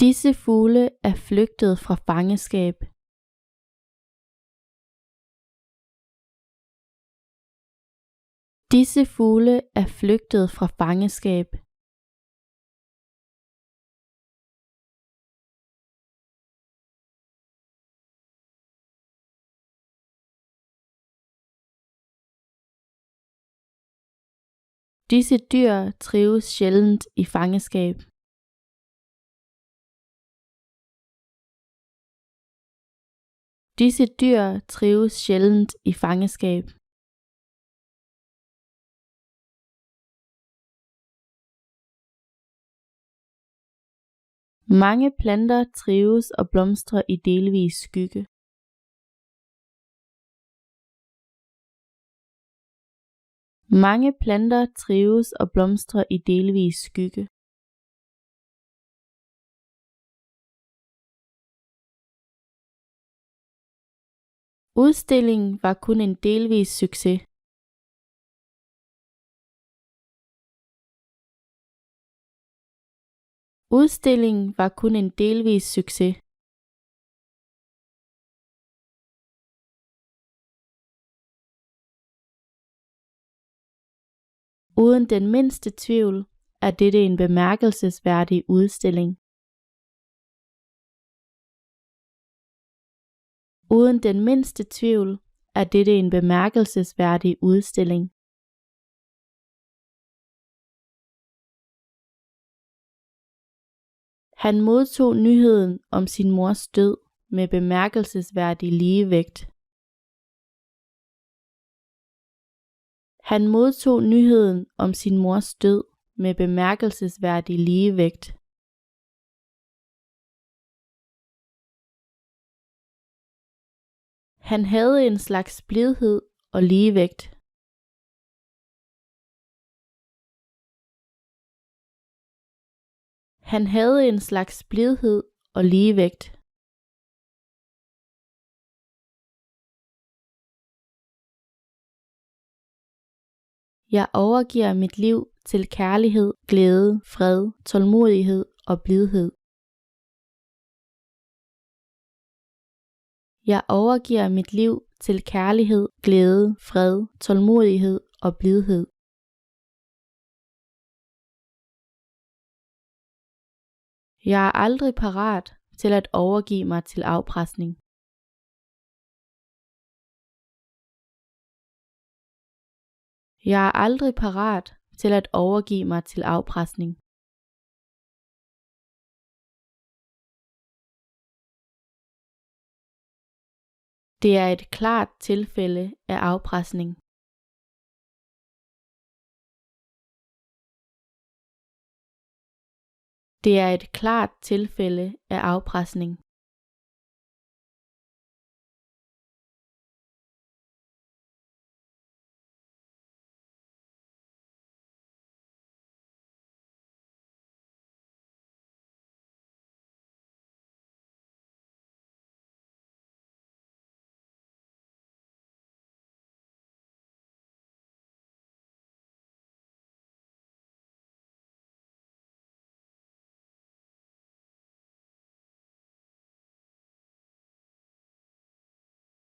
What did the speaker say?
Disse fugle er flygtet fra fangenskab. Disse fugle er flygtet fra fangenskab. Disse dyr trives sjældent i fangenskab. Disse dyr trives sjældent i fangenskab. Mange planter trives og blomstrer i delvis skygge. Mange planter trives og blomstrer i delvis skygge. Udstillingen var kun en delvis succes. Udstillingen var kun en delvis succes. Uden den mindste tvivl er dette en bemærkelsesværdig udstilling. Uden den mindste tvivl er dette en bemærkelsesværdig udstilling. Han modtog nyheden om sin mors død med bemærkelsesværdig ligevægt. Han modtog nyheden om sin mors død med bemærkelsesværdig ligevægt. Han havde en slags blidhed og ligevægt. Han havde en slags blidhed og ligevægt. Jeg overgiver mit liv til kærlighed, glæde, fred, tålmodighed og blidhed. Jeg overgiver mit liv til kærlighed, glæde, fred, tålmodighed og blidhed. Jeg er aldrig parat til at overgive mig til afpresning. Jeg er aldrig parat til at overgive mig til afpresning. Det er et klart tilfælde af afpresning. Det er et klart tilfælde af afpresning.